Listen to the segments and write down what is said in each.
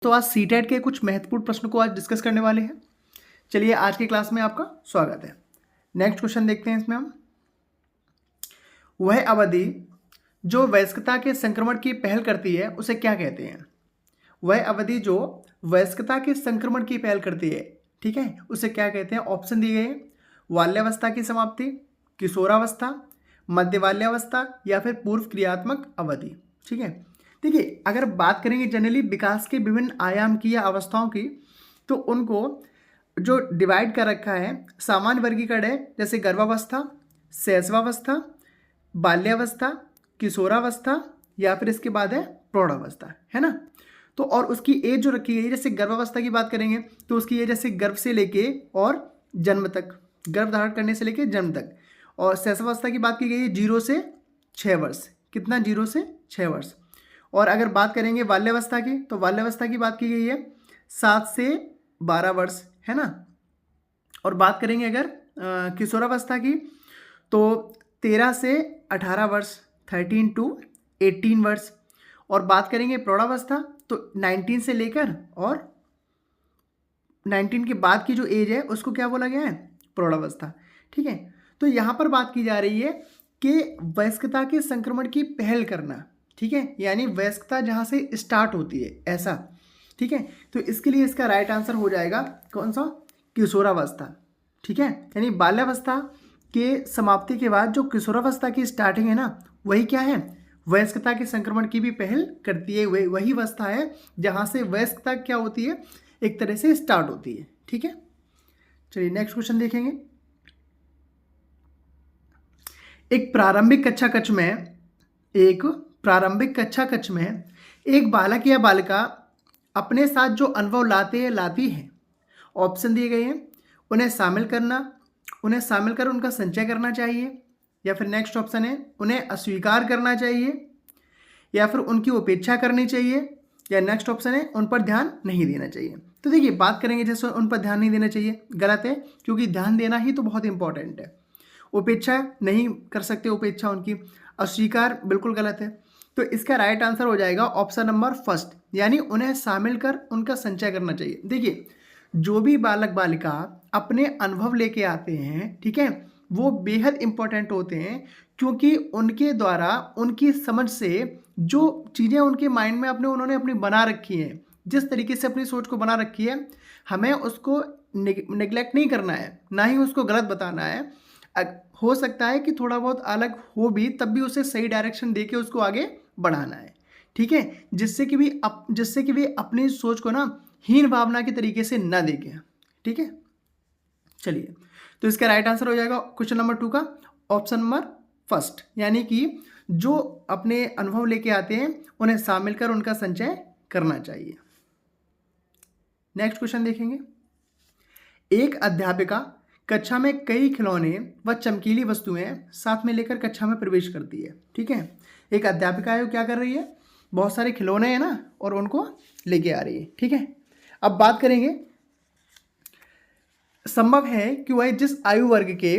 तो आज सीटेट के कुछ महत्वपूर्ण प्रश्नों को आज डिस्कस करने वाले हैं। चलिए आज की क्लास में आपका स्वागत है। नेक्स्ट क्वेश्चन देखते हैं इसमें हम। वह अवधि जो वयस्कता के संक्रमण की पहल करती है उसे क्या कहते हैं? वह अवधि जो वयस्कता के संक्रमण की पहल करती है, ठीक है, उसे क्या कहते हैं? ऑप्शन दिए गए हैं। बाल्यावस्था की समाप्ति, किशोरावस्था, मध्य बाल्यावस्था या फिर पूर्व क्रियात्मक अवधि। ठीक है, देखिए अगर बात करेंगे जनरली विकास के विभिन्न आयाम की या अवस्थाओं की, तो उनको जो डिवाइड कर रखा है सामान्य वर्गीकरण है, जैसे गर्भावस्था, शैशवावस्था, बाल्यावस्था, किशोरावस्था या फिर इसके बाद है प्रौढ़ावस्था, है ना। तो और उसकी एज जो रखी गई है, जैसे गर्भावस्था की बात करेंगे तो उसकी एज जैसे गर्भ से लेके और जन्म तक, गर्भ धारण करने से लेके जन्म तक। और शैशवावस्था की बात की गई है 0 से 6 वर्ष। कितना? 0 से 6 वर्ष। और अगर बात करेंगे बाल्यावस्था की, तो बाल्यावस्था की बात की गई है 7 से 12 वर्ष, है ना। और बात करेंगे अगर किशोरावस्था की, तो 13 से 18 वर्ष, 13 to 18 वर्ष। और बात करेंगे प्रौढ़ावस्था, तो 19 से लेकर और 19 के बाद की जो एज है उसको क्या बोला गया है? प्रौढ़ावस्था। ठीक है, तो यहाँ पर बात की जा रही है कि वयस्कता के संक्रमण की पहल करना, ठीक है, यानी वयस्कता जहाँ से स्टार्ट होती है ऐसा। ठीक है, तो इसके लिए इसका राइट आंसर हो जाएगा कौन सा? किशोरावस्था। ठीक है, यानी बाल्यावस्था के समाप्ति के बाद जो किशोरावस्था की स्टार्टिंग है ना, वही क्या है? वयस्कता के संक्रमण की भी पहल करती है। वही अवस्था है जहाँ से वयस्कता क्या होती है, एक तरह से स्टार्ट होती है। ठीक है, चलिए नेक्स्ट क्वेश्चन देखेंगे। एक प्रारंभिक कक्षा कक्ष में एक बालक या बालिका अपने साथ जो अनुभव लाते हैं लाती है, ऑप्शन दिए गए हैं। उन्हें शामिल कर उनका संचय करना चाहिए, या फिर नेक्स्ट ऑप्शन है उन्हें अस्वीकार करना चाहिए, या फिर उनकी उपेक्षा करनी चाहिए, या नेक्स्ट ऑप्शन है उन पर ध्यान नहीं देना चाहिए। तो देखिए बात करेंगे जैसे उन पर ध्यान नहीं देना चाहिए, गलत है, क्योंकि ध्यान देना ही तो बहुत इंपॉर्टेंट है। उपेक्षा नहीं कर सकते, उपेक्षा उनकी। अस्वीकार बिल्कुल गलत है। तो इसका राइट आंसर हो जाएगा ऑप्शन नंबर फर्स्ट, यानी उन्हें शामिल कर उनका संचय करना चाहिए। देखिए जो भी बालक बालिका अपने अनुभव लेके आते हैं, ठीक है, वो बेहद इंपॉर्टेंट होते हैं, क्योंकि उनके द्वारा उनकी समझ से जो चीज़ें उनके माइंड में उन्होंने अपनी बना रखी हैं, जिस तरीके से अपनी सोच को बना रखी है, हमें उसको नेग्लेक्ट नहीं करना है, ना ही उसको गलत बताना है। हो सकता है कि थोड़ा बहुत अलग हो भी, तब भी उसे सही डायरेक्शन देके उसको आगे बढ़ाना है। ठीक है, जिससे कि वे अपनी सोच को ना हीन भावना के तरीके से ना देखें। ठीक है, चलिए तो इसका राइट आंसर हो जाएगा क्वेश्चन नंबर 2 का ऑप्शन नंबर फर्स्ट, यानी कि जो अपने अनुभव लेके आते हैं उन्हें शामिल कर उनका संचय करना चाहिए। नेक्स्ट क्वेश्चन देखेंगे। एक अध्यापिका कक्षा में कई खिलौने व चमकीली वस्तुएं साथ में लेकर कक्षा में प्रवेश करती है। ठीक है, एक अध्यापिका है, वो क्या कर रही है? बहुत सारे खिलौने हैं ना, और उनको लेके आ रही है। ठीक है, अब बात करेंगे, संभव है कि वह जिस आयु वर्ग के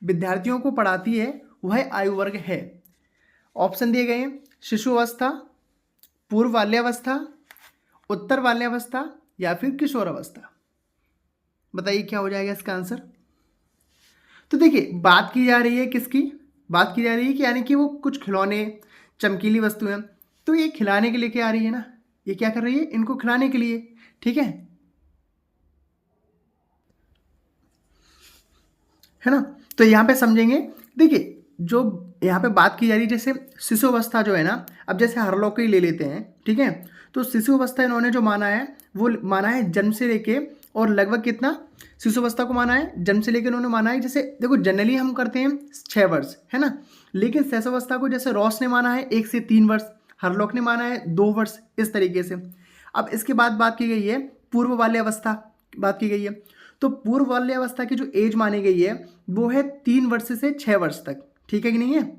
विद्यार्थियों को पढ़ाती है वह आयु वर्ग है। ऑप्शन दिए गए हैं शिशु अवस्था, पूर्व बाल्यावस्था, उत्तर बाल्यावस्था या फिर किशोर अवस्था। बताइए क्या हो जाएगा इसका आंसर? तो देखिए बात की जा रही है किसकी? बात की जा रही है कि यानी कि वो कुछ खिलौने चमकीली वस्तुएं, तो ये खिलाने के लिए क्या आ रही है ना, ये क्या कर रही है? इनको खिलाने के लिए। ठीक है ना। तो यहाँ पे समझेंगे, देखिए जो यहाँ पे बात की जा रही है, जैसे शिशु अवस्था जो है ना, अब जैसे हरलोक ही ले लेते हैं। ठीक है, तो शिशु अवस्था इन्होंने जो माना है वो माना है जन्म से लेके और लगभग कितना शिशु अवस्था को माना है? जन्म से लेकर उन्होंने माना है, जैसे देखो जनरली हम करते हैं 6 वर्ष, है ना, लेकिन शैशवावस्था को जैसे रॉस ने माना है 1 से 3 वर्ष, हरलोक ने माना है 2 वर्ष, इस तरीके से। अब इसके बाद बात की गई है पूर्व बाल्यावस्था, बात की गई है, तो पूर्व बाल्यावस्था की जो एज मानी गई है वो है 3 वर्ष से 6 वर्ष तक। ठीक है कि नहीं है?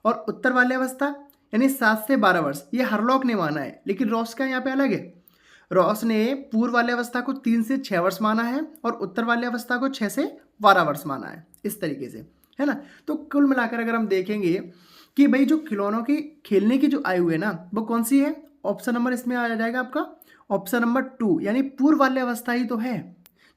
और उत्तर बाल्यावस्था यानी 7 से 12 वर्ष, ये हरलॉक ने माना है, लेकिन रॉस का यहाँ पे अलग है। रॉस ने पूर्व बाल्यावस्था को 3 से 6 वर्ष माना है और उत्तर बाल्यावस्था को 6 से 12 वर्ष माना है, इस तरीके से, है ना। तो कुल मिलाकर अगर हम देखेंगे कि भाई जो खिलौनों की खेलने की जो आयु है ना, वो कौन सी है? ऑप्शन नंबर इसमें आ जाएगा आपका ऑप्शन नंबर 2, यानी पूर्व बाल्यावस्था ही तो है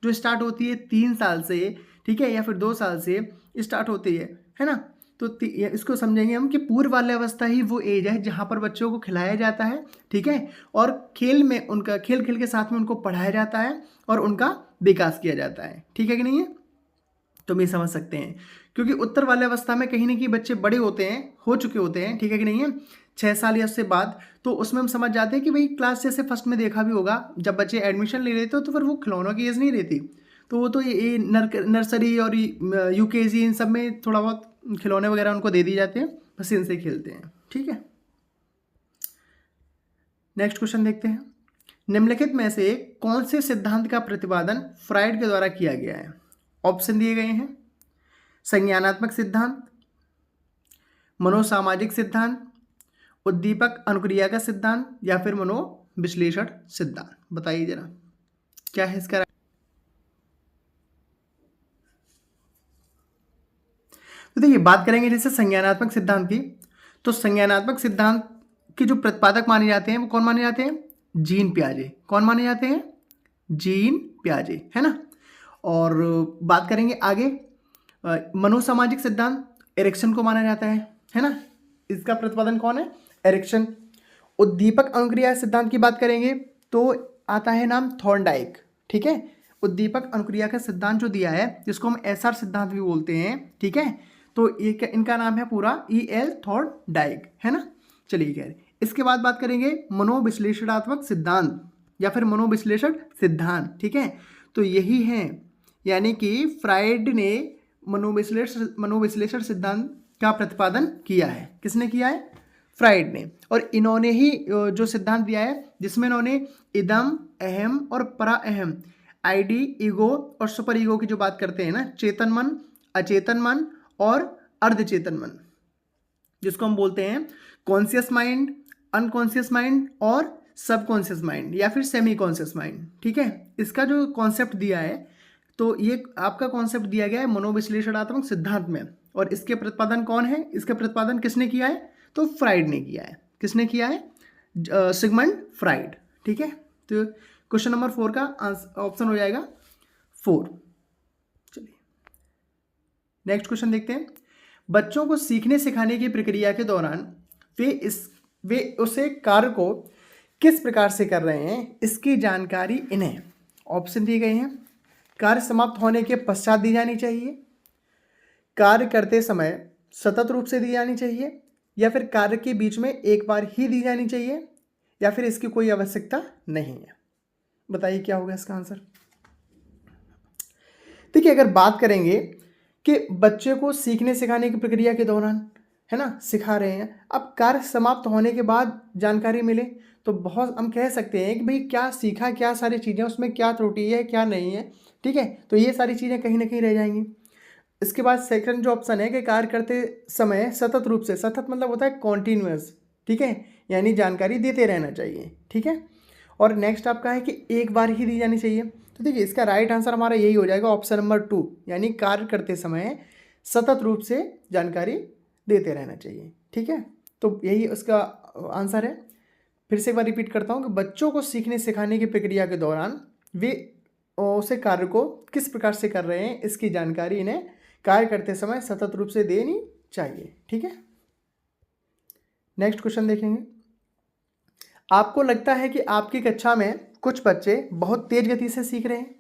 जो स्टार्ट होती है 3 साल से, ठीक है, या फिर 2 साल से स्टार्ट होती है ना। तो इसको समझेंगे हम कि पूर्व बाल्यावस्था ही वो एज है जहाँ पर बच्चों को खिलाया जाता है, ठीक है, और खेल में उनका खेल खेल के साथ में उनको पढ़ाया जाता है और उनका विकास किया जाता है, ठीक है कि नहीं है। तो हम ये समझ सकते हैं, क्योंकि उत्तर बाल्यावस्था में कहीं ना कहीं बच्चे बड़े होते हैं, हो चुके होते हैं, ठीक है कि नहीं है, 6 साल या उससे बाद, तो उसमें हम समझ जाते हैं कि भाई क्लास जैसे फर्स्ट में देखा भी होगा, जब बच्चे एडमिशन ले लेते हो तो फिर वो खिलौनों की एज नहीं रहती, तो वो तो ये नर्सरी और यूकेजी इन सब में थोड़ा बहुत खिलौने वगैरह उनको दे दिए जाते हैं, बस इनसे खेलते हैं, ठीक है। नेक्स्ट क्वेश्चन देखते हैं, निम्नलिखित में से कौन से सिद्धांत का प्रतिपादन फ्राइड के द्वारा किया गया है। ऑप्शन दिए गए हैं, संज्ञानात्मक सिद्धांत, मनोसामाजिक सिद्धांत, उद्दीपक अनुक्रिया का सिद्धांत, या फिर मनोविश्लेषण सिद्धांत। बताइए जरा क्या है इसका। तो देखिए, बात करेंगे जैसे संज्ञानात्मक सिद्धांत की, तो संज्ञानात्मक सिद्धांत के जो प्रतिपादक माने जाते हैं वो कौन माने जाते हैं, जीन पियाजे। कौन माने जाते हैं, जीन पियाजे, है ना। और बात करेंगे आगे, मनोसामाजिक सिद्धांत, एरिक्सन को माना जाता है ना, इसका प्रतिपादन कौन है, एरिक्सन। उद्दीपक अनुक्रिया सिद्धांत की बात करेंगे तो आता है नाम थॉर्नडाइक, ठीक है। उद्दीपक अनुक्रिया का सिद्धांत जो दिया है, जिसको हम एसआर सिद्धांत भी बोलते हैं, ठीक है, तो ये इनका नाम है पूरा E.L. थॉर्नडाइक, है ना। चलिए खैर, इसके बाद बात करेंगे मनोविश्लेषणात्मक सिद्धांत या फिर मनोविश्लेषण सिद्धांत, ठीक है। तो यही है, यानी कि फ्राइड ने मनोविश्लेषण सिद्धांत का प्रतिपादन किया है। किसने किया है, फ्राइड ने। और इन्होंने ही जो सिद्धांत दिया है जिसमें इन्होंने इदम, अहम और परा अहम, आईडी, ईगो और सुपर ईगो की जो बात करते हैं ना, चेतन मन, अचेतन मन और अर्धचेतन मन, जिसको हम बोलते हैं कॉन्शियस माइंड, अनकॉन्शियस माइंड और सबकॉन्शियस माइंड या फिर सेमी कॉन्शियस माइंड, ठीक है। इसका जो कॉन्सेप्ट दिया है, तो ये आपका कॉन्सेप्ट दिया गया है मनोविश्लेषणात्मक सिद्धांत में, और इसके प्रतिपादन कौन है, इसके प्रतिपादन किसने किया है, तो फ्राइड ने किया है। किसने किया है, सिगमंड फ्राइड, ठीक है। तो क्वेश्चन नंबर 4 का ऑप्शन हो जाएगा 4। चलिए नेक्स्ट क्वेश्चन देखते हैं, बच्चों को सीखने सिखाने की प्रक्रिया के दौरान वे उसे कार्य को किस प्रकार से कर रहे हैं, इसकी जानकारी इन्हें। ऑप्शन दिए गए हैं, कार्य समाप्त होने के पश्चात दी जानी चाहिए, कार्य करते समय सतत रूप से दी जानी चाहिए, या फिर कार्य के बीच में एक बार ही दी जानी चाहिए, या फिर इसकी कोई आवश्यकता नहीं है। बताइए क्या होगा इसका आंसर। देखिए, अगर बात करेंगे कि बच्चे को सीखने सिखाने की प्रक्रिया के दौरान, है ना, सिखा रहे हैं, अब कार्य समाप्त होने के बाद जानकारी मिले, तो बहुत हम कह सकते हैं कि भाई क्या सीखा, क्या सारी चीज़ें उसमें क्या त्रुटि है, क्या नहीं है, ठीक है। तो ये सारी चीज़ें कहीं ना कहीं रह जाएंगी। इसके बाद सेकंड जो ऑप्शन है कि कार्य करते समय सतत रूप से, सतत मतलब होता है कॉन्टीन्यूअस, ठीक है, यानी जानकारी देते रहना चाहिए, ठीक है। और नेक्स्ट आपका है कि एक बार ही दी जानी चाहिए। तो देखिए, इसका राइट आंसर हमारा यही हो जाएगा, ऑप्शन नंबर 2, यानी कार्य करते समय सतत रूप से जानकारी देते रहना चाहिए, ठीक है। तो यही उसका आंसर है। फिर से एक बार रिपीट करता हूँ कि बच्चों को सीखने सिखाने की प्रक्रिया के दौरान वे उसे कार्य को किस प्रकार से कर रहे हैं, इसकी जानकारी इन्हें कार्य करते समय सतत रूप से देनी चाहिए, ठीक है। नेक्स्ट क्वेश्चन देखेंगे, आपको लगता है कि आपकी कक्षा में कुछ बच्चे बहुत तेज गति से सीख रहे हैं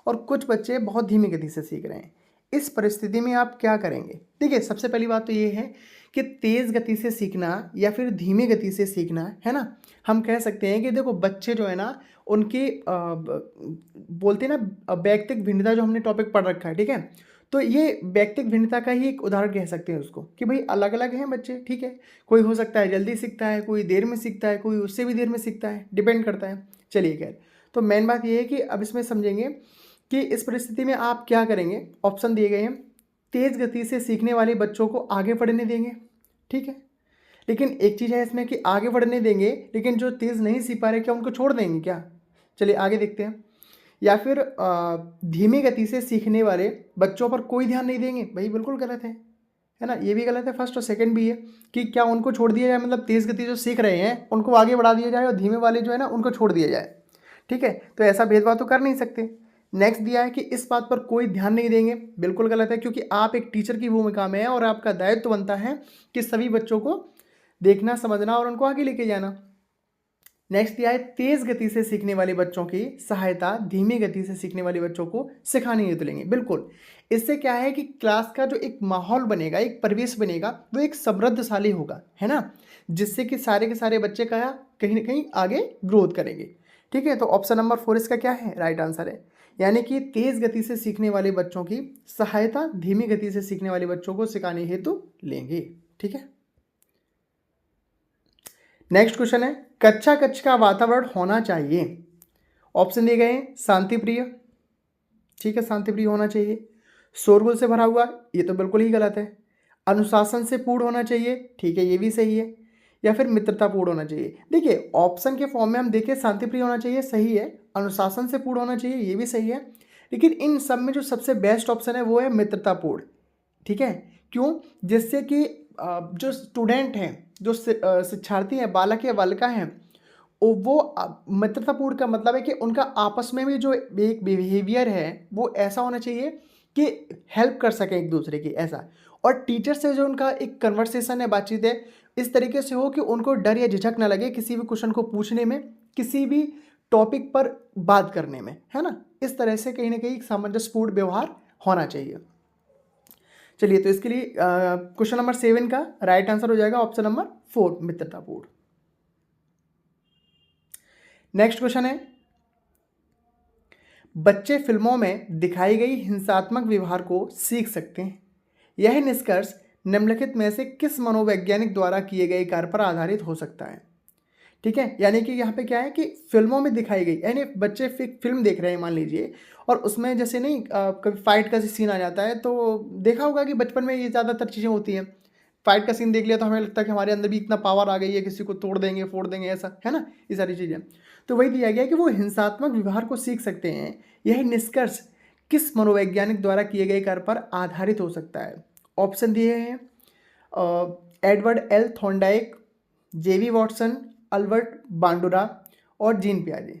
और कुछ बच्चे बहुत धीमी गति से सीख रहे हैं, इस परिस्थिति में आप क्या करेंगे। देखिए, सबसे पहली बात तो ये है कि तेज़ गति से सीखना या फिर धीमी गति से सीखना, है ना, हम कह सकते हैं कि देखो बच्चे जो है ना, उनकी बोलते हैं ना व्यक्तिगत भिन्नता, जो हमने टॉपिक पढ़ रखा है, ठीक है। तो ये व्यक्तिगत भिन्नता का ही एक उदाहरण कह सकते हैं उसको, कि भाई अलग अलग हैं बच्चे, ठीक है। कोई हो सकता है जल्दी सीखता है, कोई देर में सीखता है, कोई उससे भी देर में सीखता है, डिपेंड करता है। चलिए खैर, तो मेन बात ये है कि अब इसमें समझेंगे कि इस परिस्थिति में आप क्या करेंगे। ऑप्शन दिए गए हैं, तेज़ गति से सीखने वाले बच्चों को आगे बढ़ने देंगे, ठीक है। लेकिन एक चीज़ है इसमें कि आगे बढ़ने देंगे, लेकिन जो तेज़ नहीं सीख पा रहे क्या उनको छोड़ देंगे क्या। चलिए आगे देखते हैं। या फिर धीमी गति से सीखने वाले बच्चों पर कोई ध्यान नहीं देंगे, भाई बिल्कुल गलत है है ना, ये भी गलत है। फर्स्ट और सेकंड भी है कि क्या उनको छोड़ दिया जाए, मतलब तेज़ गति जो सीख रहे हैं उनको आगे बढ़ा दिया जाए और धीमे वाले जो है ना उनको छोड़ दिया जाए, ठीक है। तो ऐसा भेदभाव तो कर नहीं सकते। नेक्स्ट दिया है कि इस बात पर कोई ध्यान नहीं देंगे, बिल्कुल गलत है, क्योंकि आप एक टीचर की भूमिका में हैं और आपका दायित्व बनता है कि सभी बच्चों को देखना, समझना और उनको आगे लेके जाना। नेक्स्ट दिया है तेज गति से सीखने वाले बच्चों की सहायता धीमी गति से सीखने वाले बच्चों को सिखाने हेतु लेंगे। बिल्कुल, इससे क्या है कि क्लास का जो एक माहौल बनेगा, एक परिवेश बनेगा, वो एक समृद्धशाली होगा, है ना, जिससे कि सारे के सारे बच्चे का कहीं ना कहीं आगे ग्रोथ करेंगे, ठीक है। तो ऑप्शन नंबर 4 इसका क्या है, राइट आंसर है। यानी कि तेज गति से सीखने वाले बच्चों की सहायता धीमी गति से सीखने वाले बच्चों को सिखाने हेतु लेंगे, ठीक है। नेक्स्ट क्वेश्चन है कक्षा कक्ष का वातावरण होना चाहिए। ऑप्शन दिए गए हैं शांति प्रिय, ठीक है, शांति प्रिय होना चाहिए। शोरगुल से भरा हुआ, ये तो बिल्कुल ही गलत है। अनुशासन से पूर्ण होना चाहिए, ठीक है, ये भी सही है। या फिर मित्रतापूर्ण होना चाहिए। देखिए ऑप्शन के फॉर्म में हम देखें शांति प्रिय होना चाहिए, सही है। अनुशासन से पूर्ण होना चाहिए, ये भी सही है। लेकिन इन सब में जो सबसे बेस्ट ऑप्शन है वो है मित्रतापूर्ण, ठीक है। क्यों, जिससे कि जो स्टूडेंट हैं, जो शिक्षार्थी हैं, बालक या बालिका हैं, वो मित्रतापूर्ण का मतलब है कि उनका आपस में भी जो एक बिहेवियर है वो ऐसा होना चाहिए कि हेल्प कर सकें एक दूसरे की, ऐसा। और टीचर से जो उनका एक कन्वर्सेशन है, बातचीत है, इस तरीके से हो कि उनको डर या झिझक ना लगे किसी भी क्वेश्चन को पूछने में, किसी भी टॉपिक पर बात करने में, है ना। इस तरह से कहीं ना कहीं सामंजस्यपूर्ण व्यवहार होना चाहिए। चलिए, तो इसके लिए क्वेश्चन नंबर 7 का राइट आंसर हो जाएगा ऑप्शन नंबर 4 मित्रतापूर्ण। नेक्स्ट क्वेश्चन है बच्चे फिल्मों में दिखाई गई हिंसात्मक व्यवहार को सीख सकते हैं। यह निष्कर्ष निम्नलिखित में से किस मनोवैज्ञानिक द्वारा किए गए कार्य पर आधारित हो सकता है, ठीक है। यानी कि यहाँ पे क्या है कि फिल्मों में दिखाई गई, यानी बच्चे फिल्म देख रहे हैं मान लीजिए, और उसमें जैसे नहीं कभी फाइट का सीन आ जाता है, तो देखा होगा कि बचपन में ये ज़्यादातर चीज़ें होती हैं। फाइट का सीन देख लिया तो हमें लगता है कि हमारे अंदर भी इतना पावर आ गई है, किसी को तोड़ देंगे, फोड़ देंगे, ऐसा, है ना, ये सारी चीज़ें। तो वही दिया गया कि वो हिंसात्मक व्यवहार को सीख सकते हैं। यह निष्कर्ष किस मनोवैज्ञानिक द्वारा किए गए कार्य पर आधारित हो सकता है। ऑप्शन दिए हैं एडवर्ड एल थॉर्नडाइक, जेवी वॉटसन, अल्बर्ट बांडुरा और जीन पियाजे।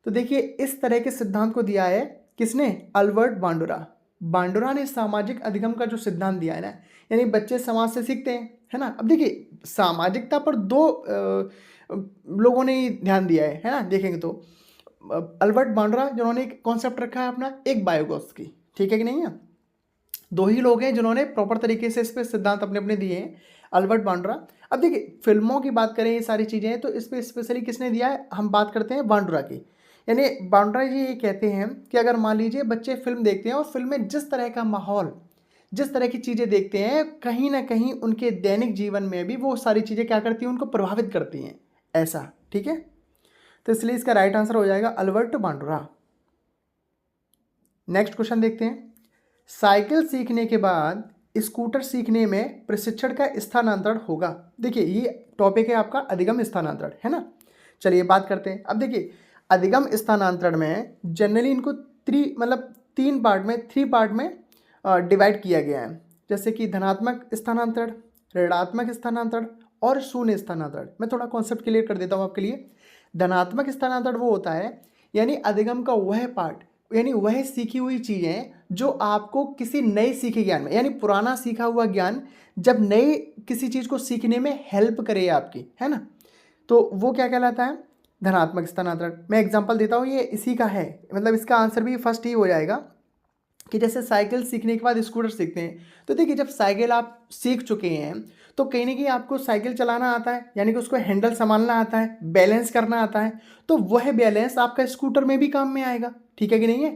तो देखिए इस तरह के सिद्धांत को दिया है किसने, अल्बर्ट बांडुरा। बांडुरा ने सामाजिक अधिगम का जो सिद्धांत दिया है ना, यानी बच्चे समाज से सीखते हैं, है ना। अब देखिए सामाजिकता पर दो लोगों ने ध्यान दिया है ना, देखेंगे तो अल्बर्ट बांडुरा जिन्होंने एक कॉन्सेप्ट रखा है अपना, एक बायोगैस की, ठीक है कि नहीं है। दो ही लोग हैं जिन्होंने प्रॉपर तरीके से इस पर सिद्धांत अपने अपने दिए हैं, अल्बर्ट बांडुरा। अब देखिए फिल्मों की बात करें, ये सारी चीज़ें हैं, तो इस पर स्पेशली किसने दिया है, हम बात करते हैं बांडुरा की। यानी बांडुरा जी ये कहते हैं कि अगर मान लीजिए बच्चे फिल्म देखते हैं और फिल्म में जिस तरह का माहौल, जिस तरह की चीज़ें देखते हैं, कहीं ना कहीं उनके दैनिक जीवन में भी वो सारी चीज़ें क्या करती हैं, उनको प्रभावित करती हैं, ऐसा, ठीक है। तो इसलिए इसका राइट आंसर हो जाएगा अल्बर्ट बांडुरा। नेक्स्ट क्वेश्चन देखते हैं साइकिल सीखने के बाद स्कूटर सीखने में प्रशिक्षण का स्थानांतरण होगा। देखिए ये टॉपिक है आपका अधिगम स्थानांतरण, है ना। चलिए बात करते हैं। अब देखिए अधिगम स्थानांतरण में जनरली इनको तीन पार्ट में, 3 पार्ट में डिवाइड किया गया है, जैसे कि धनात्मक स्थानांतरण, ऋणात्मक स्थानांतरण और शून्य स्थानांतरण। मैं थोड़ा कॉन्सेप्ट क्लियर कर देता हूँ आपके लिए। धनात्मक स्थानांतरण वो होता है यानी अधिगम का वह पार्ट, यानी वह सीखी हुई चीज़ें जो आपको किसी नए सीखे ज्ञान में, यानी पुराना सीखा हुआ ज्ञान जब नए किसी चीज़ को सीखने में हेल्प करे आपकी, है ना, तो वो क्या कहलाता है, धनात्मक स्थानांतरण। मैं एग्जांपल देता हूँ, ये इसी का है, मतलब इसका आंसर भी फर्स्ट ही हो जाएगा कि जैसे साइकिल सीखने के बाद स्कूटर सीखते हैं। तो देखिए जब साइकिल आप सीख चुके हैं तो कहीं ना कहीं आपको साइकिल चलाना आता है, यानी कि उसको हैंडल संभालना आता है, बैलेंस करना आता है, तो वह बैलेंस आपका स्कूटर में भी काम में आएगा, ठीक है कि नहीं है।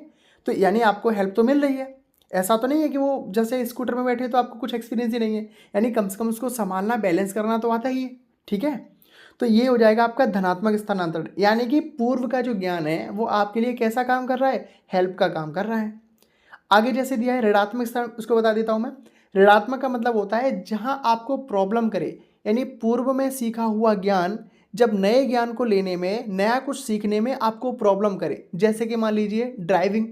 तो यानी आपको हेल्प तो मिल रही है, ऐसा तो नहीं है कि वो जैसे स्कूटर में बैठे तो आपको कुछ एक्सपीरियंस ही नहीं है, यानी कम से कम उसको संभालना, बैलेंस करना तो आता ही है, ठीक है। तो ये हो जाएगा आपका धनात्मक स्थानांतरण, यानी कि पूर्व का जो ज्ञान है वो आपके लिए कैसा काम कर रहा है, हेल्प का काम कर रहा है। आगे जैसे दिया है ऋणात्मक स्थान, उसको बता देता हूँ मैं। ऋणात्मक का मतलब होता है जहाँ आपको प्रॉब्लम करे, यानी पूर्व में सीखा हुआ ज्ञान जब नए ज्ञान को लेने में, नया कुछ सीखने में आपको प्रॉब्लम करे। जैसे कि मान लीजिए ड्राइविंग,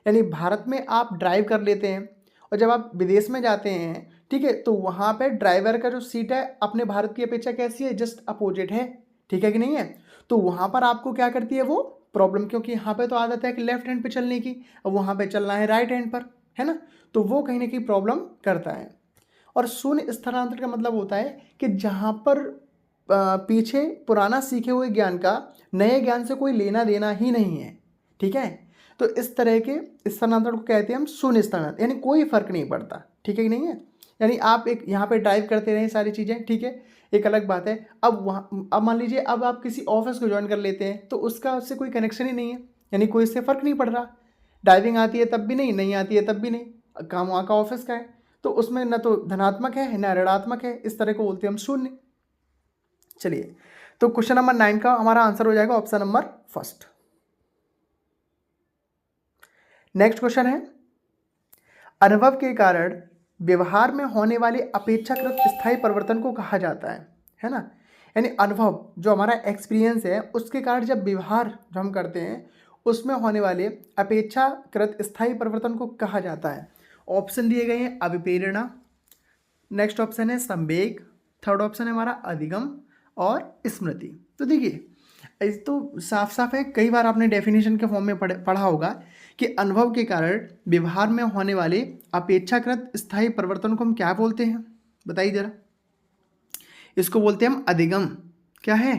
यानी भारत में आप ड्राइव कर लेते हैं और जब आप विदेश में जाते हैं ठीक है। तो वहाँ पे ड्राइवर का जो सीट है अपने भारत की अपेक्षा कैसी है, जस्ट अपोजिट है, ठीक है कि नहीं है। तो वहाँ पर आपको क्या करती है वो प्रॉब्लम, क्योंकि यहाँ पे तो आदत है कि लेफ्ट हैंड पे चलने की, अब वहाँ पे चलना है राइट हैंड पर, है ना। तो वो कहीं ना कहीं प्रॉब्लम करता है। और शून्य स्थानांतरण का मतलब होता है कि जहाँ पर पीछे पुराना सीखे हुए ज्ञान का नए ज्ञान से कोई लेना देना ही नहीं है, ठीक है। तो इस तरह के स्थानांतरण को कहते हैं हम शून्य स्थानांतरण, यानी कोई फर्क नहीं पड़ता, ठीक है कि नहीं है। यानी आप एक यहाँ पे ड्राइव करते रहें सारी चीज़ें, ठीक है, एक अलग बात है। अब मान लीजिए अब आप किसी ऑफिस को ज्वाइन कर लेते हैं तो उसका उससे कोई कनेक्शन ही नहीं है, यानी कोई इससे फ़र्क नहीं पड़ रहा। ड्राइविंग आती है तब भी नहीं आती है तब भी नहीं, काम वहाँ का ऑफिस का है, तो उसमें न तो धनात्मक है न ऋणात्मक है, इस तरह को बोलते हैं हम शून्य। चलिए, तो क्वेश्चन नंबर 9 का हमारा आंसर हो जाएगा option number first. Next question है, अनुभव के कारण व्यवहार में होने वाले अपेक्षाकृत स्थायी परिवर्तन को कहा जाता है ना। यानी अनुभव जो हमारा एक्सपीरियंस है उसके कारण जब व्यवहार जो हम करते हैं उसमें होने वाले अपेक्षाकृत स्थायी परिवर्तन को कहा जाता है। ऑप्शन दिए गए हैं अभिप्रेरणा, नेक्स्ट ऑप्शन है संवेग, थर्ड ऑप्शन है हमारा अधिगम और स्मृति। तो देखिए इस तो साफ साफ है, कई बार आपने डेफिनेशन के फॉर्म में पढ़ा होगा कि अनुभव के कारण व्यवहार में होने वाले अपेक्षाकृत स्थायी परिवर्तन को हम क्या बोलते हैं, बताइए जरा। इसको बोलते हैं हम अधिगम। क्या है?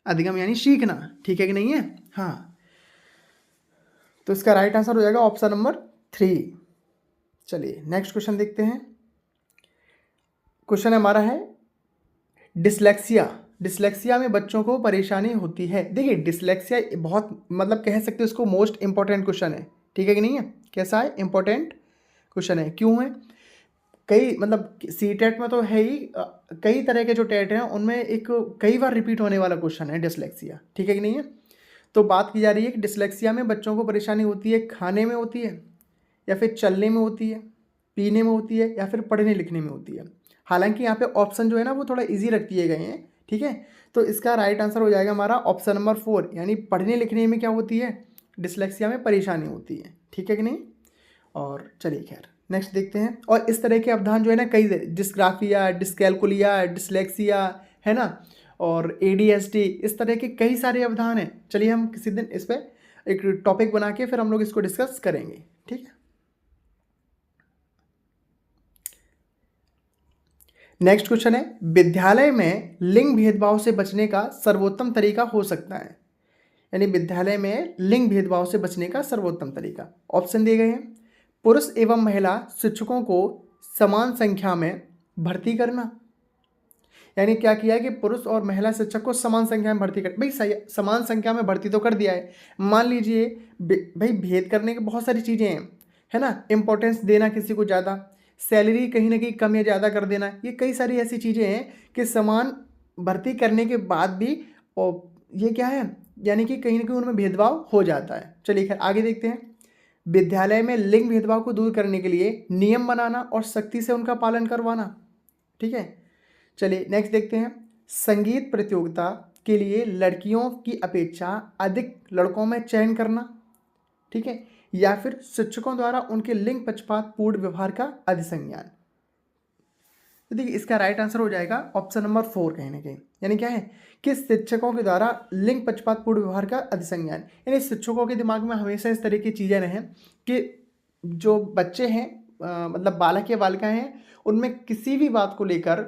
अधिगम यानी सीखना, ठीक है कि नहीं है। हाँ, तो इसका राइट आंसर हो जाएगा ऑप्शन नंबर 3। चलिए नेक्स्ट क्वेश्चन देखते हैं। क्वेश्चन हमारा है डिसलेक्सिया। डिसलेक्सिया में बच्चों को परेशानी होती है। देखिए डिसलेक्सिया बहुत मतलब कह सकते हो इसको मोस्ट इंपॉर्टेंट क्वेश्चन है, ठीक है कि नहीं है। कैसा है? इंपॉर्टेंट क्वेश्चन है। क्यों है? कई मतलब सी टेट में तो है ही, कई तरह के जो टेट हैं उनमें एक कई बार रिपीट होने वाला क्वेश्चन है डिसलेक्सिया, ठीक है कि नहीं है। तो बात की जा रही है कि डिसलेक्सिया में बच्चों को परेशानी होती है, खाने में होती है या फिर चलने में होती है, पीने में होती है या फिर पढ़ने लिखने में होती है। हालांकि यहाँ पे ऑप्शन जो है ना वो थोड़ा इजी रख दिए गए हैं, ठीक है। तो इसका राइट आंसर हो जाएगा हमारा ऑप्शन नंबर 4, यानी पढ़ने लिखने में क्या होती है, डिसलेक्सिया में परेशानी होती है, ठीक है कि नहीं। और चलिए खैर नेक्स्ट देखते हैं। और इस तरह के अवधान जो है ना कई, डिस्ग्राफिया, डिस्कैलकुलिया, डिसलेक्सिया, है ना, और ADHD, इस तरह के कई सारे अवधान हैं। चलिए हम किसी दिन इस पर एक टॉपिक बना के फिर हम लोग इसको डिस्कस करेंगे, ठीक है। नेक्स्ट क्वेश्चन है, विद्यालय में लिंग भेदभाव से बचने का सर्वोत्तम तरीका हो सकता है। यानी विद्यालय में लिंग भेदभाव से बचने का सर्वोत्तम तरीका, ऑप्शन दिए गए हैं। पुरुष एवं महिला शिक्षकों को समान संख्या में भर्ती करना। यानी क्या किया है कि पुरुष और महिला शिक्षक को समान संख्या में भर्ती कर, भाई सही समान संख्या में भर्ती तो कर दिया है। मान लीजिए भाई भेद करने की बहुत सारी चीज़ें हैं, है ना, इंपॉर्टेंस देना किसी को ज़्यादा, सैलरी कहीं ना कहीं कम या ज़्यादा कर देना, ये कई सारी ऐसी चीज़ें हैं कि समान भर्ती करने के बाद भी और ये क्या है, यानी कि कहीं ना कहीं उनमें भेदभाव हो जाता है। चलिए खैर आगे देखते हैं। विद्यालय में लिंग भेदभाव को दूर करने के लिए नियम बनाना और सख्ती से उनका पालन करवाना, ठीक है। चलिए नेक्स्ट देखते हैं। संगीत प्रतियोगिता के लिए लड़कियों की अपेक्षा अधिक लड़कों में चयन करना, ठीक है, या फिर शिक्षकों द्वारा उनके लिंग पक्षपात पूर्ण व्यवहार का अधिसंज्ञान। तो देखिए इसका राइट आंसर हो जाएगा ऑप्शन नंबर 4 कहीं ना कहीं। यानी क्या है कि शिक्षकों के द्वारा लिंग पक्षपात पूर्ण व्यवहार का अधिसंज्ञान, यानी शिक्षकों के दिमाग में हमेशा इस तरह की चीज़ें रहें कि जो बच्चे हैं मतलब बालक या बालिकाएं हैं उनमें किसी भी बात को लेकर,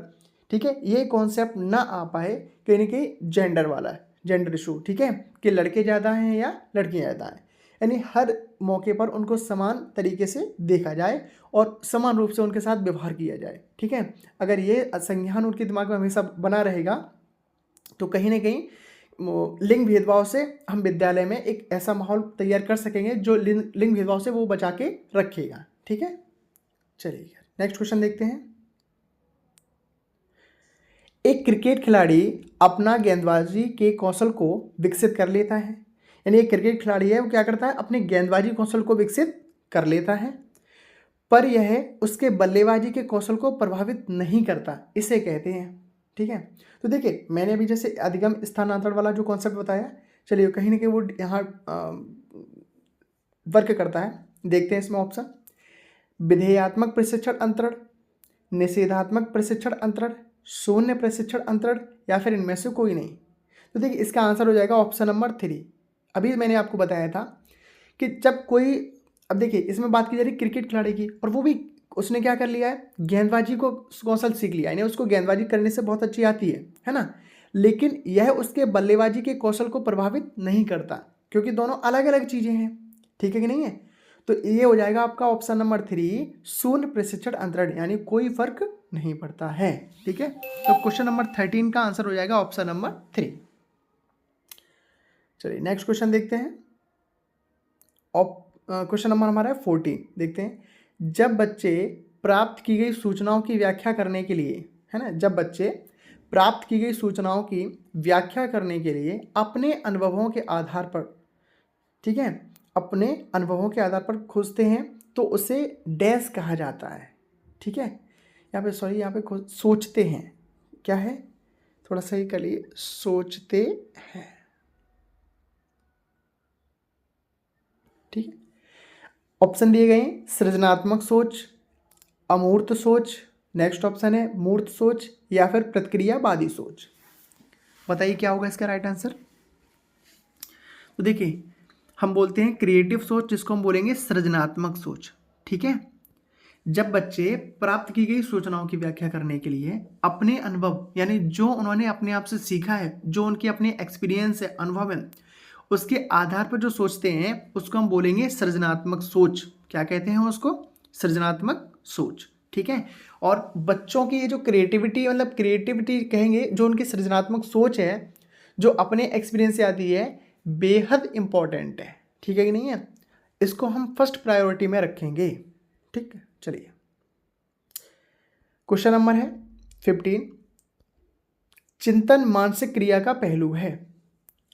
ठीक है, ये कॉन्सेप्ट ना आ पाए कहीं ना कहीं जेंडर वाला, जेंडर इशू, ठीक है, कि लड़के ज़्यादा हैं या लड़कियाँ ज़्यादा हैं। यानी हर मौके पर उनको समान तरीके से देखा जाए और समान रूप से उनके साथ व्यवहार किया जाए, ठीक है। अगर ये संज्ञान उनके दिमाग में हमेशा बना रहेगा तो कहीं ना कहीं लिंग भेदभाव से हम विद्यालय में एक ऐसा माहौल तैयार कर सकेंगे जो लिंग भेदभाव से वो बचा के रखेगा, ठीक है। चलिए नेक्स्ट क्वेश्चन देखते हैं। एक क्रिकेट खिलाड़ी अपना गेंदबाजी के कौशल को विकसित कर लेता है। यानी एक क्रिकेट खिलाड़ी है वो क्या करता है, अपने गेंदबाजी कौशल को विकसित कर लेता है, पर यह उसके बल्लेबाजी के कौशल को प्रभावित नहीं करता, इसे कहते हैं, ठीक है। तो देखिए मैंने अभी जैसे अधिगम स्थानांतरण वाला जो कॉन्सेप्ट बताया, चलिए कहीं ना कहीं वो यहाँ वर्क करता है। देखते हैं इसमें ऑप्शन, विधेयात्मक प्रशिक्षण अंतरण, निषेधात्मक प्रशिक्षण अंतरण, शून्य प्रशिक्षण अंतरण, या फिर इनमें से कोई नहीं। तो देखिए इसका आंसर हो जाएगा ऑप्शन नंबर 3। अभी मैंने आपको बताया था कि जब कोई, अब देखिए इसमें बात की जा रही है क्रिकेट खिलाड़ी की, और वो भी उसने क्या कर लिया है, गेंदबाजी को कौशल सीख लिया, यानी उसको गेंदबाजी करने से बहुत अच्छी आती है ना, लेकिन यह उसके बल्लेबाजी के कौशल को प्रभावित नहीं करता, क्योंकि दोनों अलग अलग चीज़ें हैं। ठीक है कि नहीं है? तो ये हो जाएगा आपका ऑप्शन नंबर 3, शून्य प्रशिक्षण अंतरण, यानी कोई फर्क नहीं पड़ता है। ठीक है, तो क्वेश्चन नंबर 13 का आंसर हो जाएगा ऑप्शन नंबर 3। चलिए नेक्स्ट क्वेश्चन देखते हैं। क्वेश्चन नंबर हमारा है 14, देखते हैं। जब बच्चे प्राप्त की गई सूचनाओं की व्याख्या करने के लिए, है ना, जब बच्चे प्राप्त की गई सूचनाओं की व्याख्या करने के लिए अपने अनुभवों के आधार पर, ठीक है, अपने अनुभवों के आधार पर खोजते हैं, तो उसे डैश कहा जाता है। ठीक है, यहाँ पे सॉरी, यहाँ पे सोचते हैं, क्या है, थोड़ा सही कर लिए, सोचते हैं। ठीक है, ऑप्शन दिए गए हैं, सृजनात्मक सोच, अमूर्त सोच, नेक्स्ट ऑप्शन है मूर्त सोच, या फिर प्रतिक्रियावादी सोच। बताइए क्या होगा इसका राइट आंसर। तो देखिए हम बोलते हैं क्रिएटिव सोच, जिसको हम बोलेंगे सृजनात्मक सोच। ठीक है, जब बच्चे प्राप्त की गई सूचनाओं की व्याख्या करने के लिए अपने अनुभव, यानी जो उन्होंने अपने आप से सीखा है, जो उनके अपने एक्सपीरियंस है, अनुभव है, उसके आधार पर जो सोचते हैं उसको हम बोलेंगे सृजनात्मक सोच। क्या कहते हैं उसको? सृजनात्मक सोच। ठीक है, और बच्चों की ये जो क्रिएटिविटी, मतलब क्रिएटिविटी कहेंगे, जो उनकी सृजनात्मक सोच है, जो अपने एक्सपीरियंस से आती है, बेहद इंपॉर्टेंट है। ठीक है कि नहीं है? इसको हम फर्स्ट प्रायोरिटी में रखेंगे। ठीक है, चलिए क्वेश्चन नंबर है 15, चिंतन मानसिक क्रिया का पहलू है।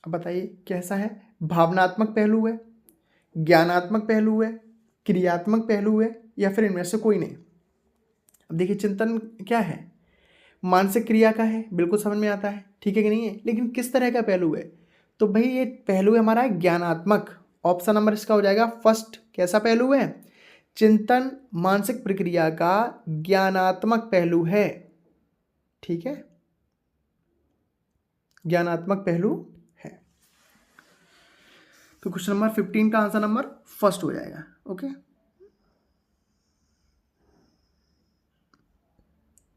अब बताइए कैसा है? भावनात्मक पहलू है, ज्ञानात्मक पहलू है, क्रियात्मक पहलू है, या फिर इनमें से कोई नहीं। अब देखिए चिंतन क्या है, मानसिक क्रिया का है, बिल्कुल समझ में आता है। ठीक है कि नहीं है? लेकिन किस तरह का पहलू है? तो भाई ये पहलू है हमारा ज्ञानात्मक। ऑप्शन नंबर इसका हो जाएगा फर्स्ट। कैसा पहलू है? चिंतन मानसिक प्रक्रिया का ज्ञानात्मक पहलू है। ठीक है, ज्ञानात्मक पहलू है। तो क्वेश्चन नंबर 15 का आंसर नंबर फर्स्ट हो जाएगा। ओके,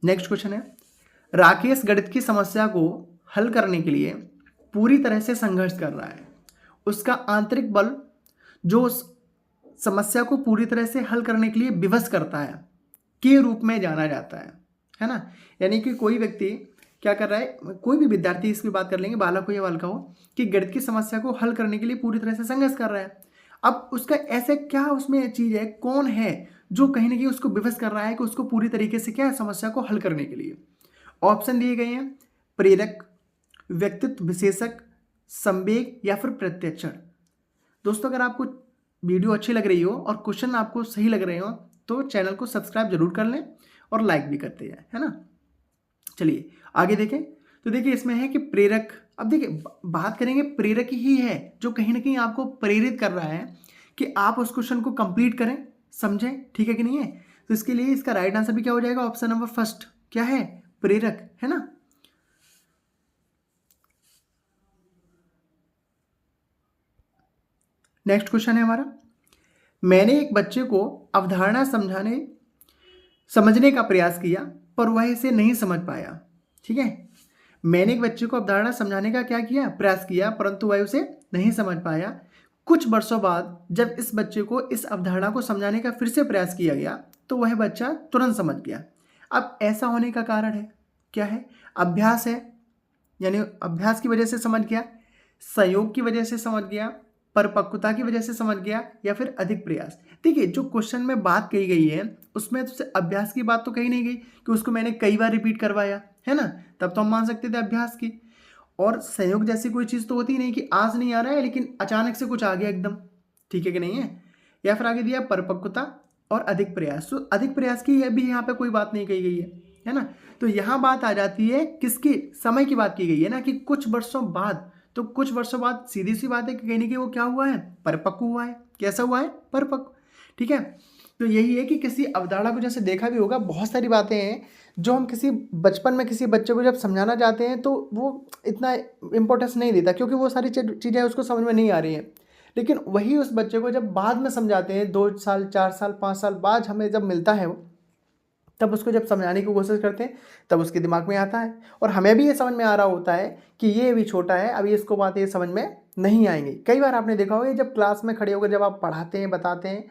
नेक्स्ट क्वेश्चन है, राकेश गणित की समस्या को हल करने के लिए पूरी तरह से संघर्ष कर रहा है। उसका आंतरिक बल जो उस समस्या को पूरी तरह से हल करने के लिए विवश करता है के रूप में जाना जाता है ना। यानी कि कोई व्यक्ति क्या कर रहा है, कोई भी विद्यार्थी, इसकी बात कर लेंगे, बालक हो या बालिका हो, कि गणित की समस्या को हल करने के लिए पूरी तरह से संघर्ष कर रहा है। अब उसका ऐसे क्या उसमें चीज़ है, कौन है जो कहीं ना कहीं उसको विवश कर रहा है कि उसको पूरी तरीके से क्या है, समस्या को हल करने के लिए। ऑप्शन दिए गए हैं, प्रेरक, व्यक्तित्व विशेषक, संवेग, या फिर प्रत्यक्षण। दोस्तों अगर आपको वीडियो अच्छी लग रही हो और क्वेश्चन आपको सही लग रहे हो तो चैनल को सब्सक्राइब जरूर कर लें और लाइक भी करते जाए, है ना। चलिए आगे देखें। तो देखिए इसमें है कि प्रेरक। अब देखिए बात करेंगे, प्रेरक ही है जो कहीं ना कहीं आपको प्रेरित कर रहा है कि आप उस क्वेश्चन को कंप्लीट करें, समझें। ठीक है कि नहीं है? तो इसके लिए इसका राइट आंसर भी क्या हो जाएगा? Option number first. क्या है? प्रेरक, है ना। नेक्स्ट क्वेश्चन है हमारा, मैंने एक बच्चे को अवधारणा समझने का प्रयास किया पर वह इसे नहीं समझ पाया। ठीक है, मैंने एक बच्चे को अवधारणा समझाने का क्या किया, प्रयास किया, परंतु वह उसे नहीं समझ पाया। कुछ वर्षों बाद जब इस बच्चे को इस अवधारणा को समझाने का फिर से प्रयास किया गया तो वह बच्चा तुरंत समझ गया। अब ऐसा होने का कारण है क्या है? अभ्यास है, यानी अभ्यास की वजह से समझ गया, संयोग की वजह से समझ गया, परिपक्वता की वजह से समझ गया, या फिर अधिक प्रयास। देखिए जो क्वेश्चन में बात कही गई है उसमें तो अभ्यास की बात तो कही नहीं गई कि उसको मैंने कई बार रिपीट करवाया, है ना, तब तो हम मान सकते थे अभ्यास की। और संयोग जैसी कोई चीज़ तो होती नहीं कि आज नहीं आ रहा है लेकिन अचानक से कुछ आ गया एकदम। ठीक है कि नहीं है? या फिर आगे दिया परिपक्वता और अधिक प्रयास। तो अधिक प्रयास की भी यहाँ पे कोई बात नहीं कही गई है ना। तो यहाँ बात आ जाती है किसकी? समय की बात की गई है ना, कि कुछ वर्षों बाद। तो कुछ वर्षों बाद सीधी सी बात है कि कहीं ना कहीं वो क्या हुआ है? परिपक्व हुआ है। कैसा हुआ है? परिपक्व। ठीक है, तो यही है कि किसी अवधारणा को जैसे देखा भी होगा, बहुत सारी बातें हैं जो हम किसी बचपन में किसी बच्चे को जब समझाना चाहते हैं तो वो इतना इम्पोर्टेंस नहीं देता, क्योंकि वो सारी चीज़ें उसको समझ में नहीं आ रही हैं। लेकिन वही उस बच्चे को जब बाद में समझाते हैं, 2 साल 4 साल 5 साल बाद हमें जब मिलता है वो, तब उसको जब समझाने की कोशिश करते हैं तब उसके दिमाग में आता है, और हमें भी ये समझ में आ रहा होता है कि ये अभी छोटा है, अभी इसको बातें ये समझ में नहीं आएंगी। कई बार आपने देखा होगा जब क्लास में खड़े होकर जब आप पढ़ाते हैं, बताते हैं,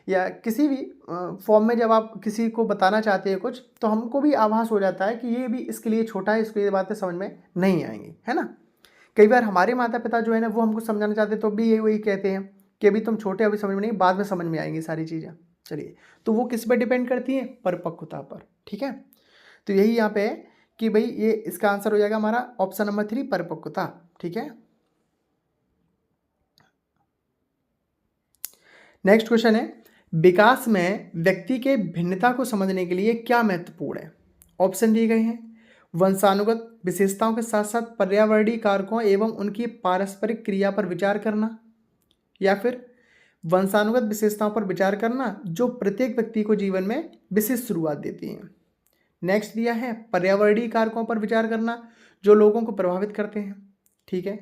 या किसी भी फॉर्म में जब आप किसी को बताना चाहते हैं कुछ, तो हमको भी आभास हो जाता है कि ये भी इसके लिए छोटा है, इसको ये बातें समझ में नहीं आएंगी, है ना। कई बार हमारे माता पिता जो है ना, वो हमको समझाना चाहते हैं तो भी वही कहते हैं कि अभी तुम छोटे, अभी समझ में नहीं, बाद में समझ में आएंगी सारी चीज़ें। चलिए, तो वो किस पर डिपेंड करती है? परिपक्वता पर। ठीक है, तो यही यहाँ पे है कि भाई ये इसका आंसर हो जाएगा हमारा ऑप्शन नंबर 3, परिपक्वता। ठीक है, नेक्स्ट क्वेश्चन है, विकास में व्यक्ति के भिन्नता को समझने के लिए क्या महत्वपूर्ण है? ऑप्शन दिए गए हैं, वंशानुगत विशेषताओं के साथ साथ पर्यावरणीय कारकों एवं उनकी पारस्परिक क्रिया पर विचार करना, या फिर वंशानुगत विशेषताओं पर विचार करना जो प्रत्येक व्यक्ति को जीवन में विशिष्ट शुरुआत देती हैं। नेक्स्ट दिया है पर्यावरणीय कारकों पर विचार करना जो लोगों को प्रभावित करते हैं। ठीक है,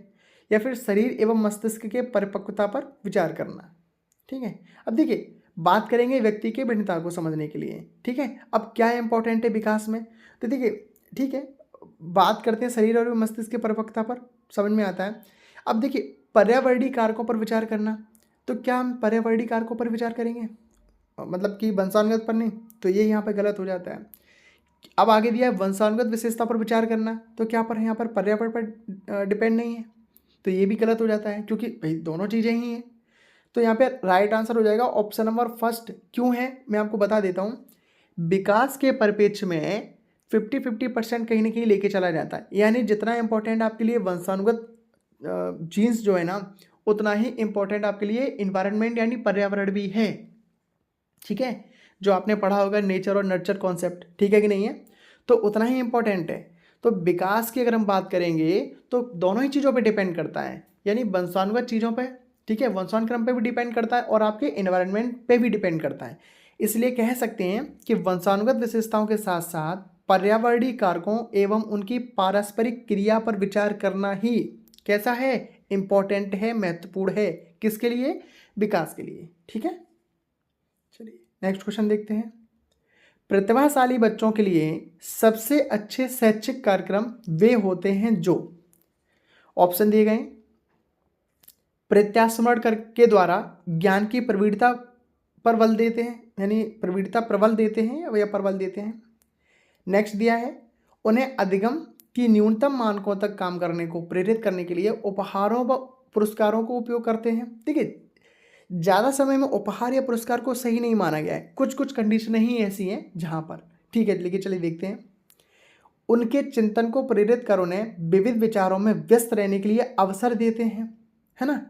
या फिर शरीर एवं मस्तिष्क के परिपक्वता पर विचार करना। ठीक है, अब देखिए बात करेंगे व्यक्ति के भिन्नता को समझने के लिए। ठीक है, अब क्या इंपॉर्टेंट है विकास में, तो देखिए ठीक है, बात करते हैं शरीर और मस्तिष्क के परिपक्वता पर, समझ में आता है। अब देखिए पर्यावरणीय कारकों पर विचार करना, तो क्या हम पर्यावरणीय कारकों पर विचार करेंगे, मतलब कि वंशानुगत पर नहीं, तो ये यहाँ पर गलत हो जाता है। अब आगे दिया है वंशानुगत विशेषता पर विचार करना, तो क्या पर यहाँ पर पर्यावरण पर डिपेंड नहीं है, तो ये भी गलत हो जाता है, क्योंकि भाई दोनों चीज़ें ही हैं। तो यहाँ पे राइट आंसर हो जाएगा ऑप्शन नंबर फर्स्ट। क्यों है मैं आपको बता देता हूँ, विकास के परिप्रेक्ष्य में 50-50% कहीं ना कहीं लेके चला जाता है, यानी जितना इंपॉर्टेंट आपके लिए वंशानुगत जीन्स जो है ना, उतना ही इंपॉर्टेंट आपके लिए इन्वायरमेंट यानी पर्यावरण भी है। ठीक है, जो आपने पढ़ा होगा नेचर और नर्चर कॉन्सेप्ट, ठीक है कि नहीं है, तो उतना ही इंपॉर्टेंट है। तो विकास की अगर हम बात करेंगे तो दोनों ही चीज़ों पे डिपेंड करता है, यानी वंशानुगत चीज़ों पे, ठीक है, वंशानुक्रम पे भी डिपेंड करता है और आपके एनवायरनमेंट पे भी डिपेंड करता है। इसलिए कह सकते हैं कि वंशानुगत विशेषताओं के साथ साथ पर्यावरणीय कारकों एवं उनकी पारस्परिक क्रिया पर विचार करना ही कैसा है, इंपॉर्टेंट है, महत्वपूर्ण है, किसके लिए? विकास के लिए। ठीक है, चलिए नेक्स्ट क्वेश्चन देखते हैं। प्रतिभाशाली बच्चों के लिए सबसे अच्छे शैक्षिक कार्यक्रम वे होते हैं जो, ऑप्शन दिए गए, प्रत्यास्मरण के द्वारा ज्ञान की प्रवीणता पर बल देते हैं, यानी प्रवीणता प्रबल देते हैं या प्रबल देते हैं। नेक्स्ट दिया है, उन्हें अधिगम की न्यूनतम मानकों तक काम करने को प्रेरित करने के लिए उपहारों व पुरस्कारों को उपयोग करते हैं। देखिए ज़्यादा समय में उपहार या पुरस्कार को सही नहीं माना गया है, कुछ कुछ कंडीशनें ही ऐसी हैं जहाँ पर। ठीक है, लेकिन चलिए देखते हैं। उनके चिंतन को प्रेरित कर उन्हें विविध विचारों में व्यस्त रहने के लिए अवसर देते हैं, है ना,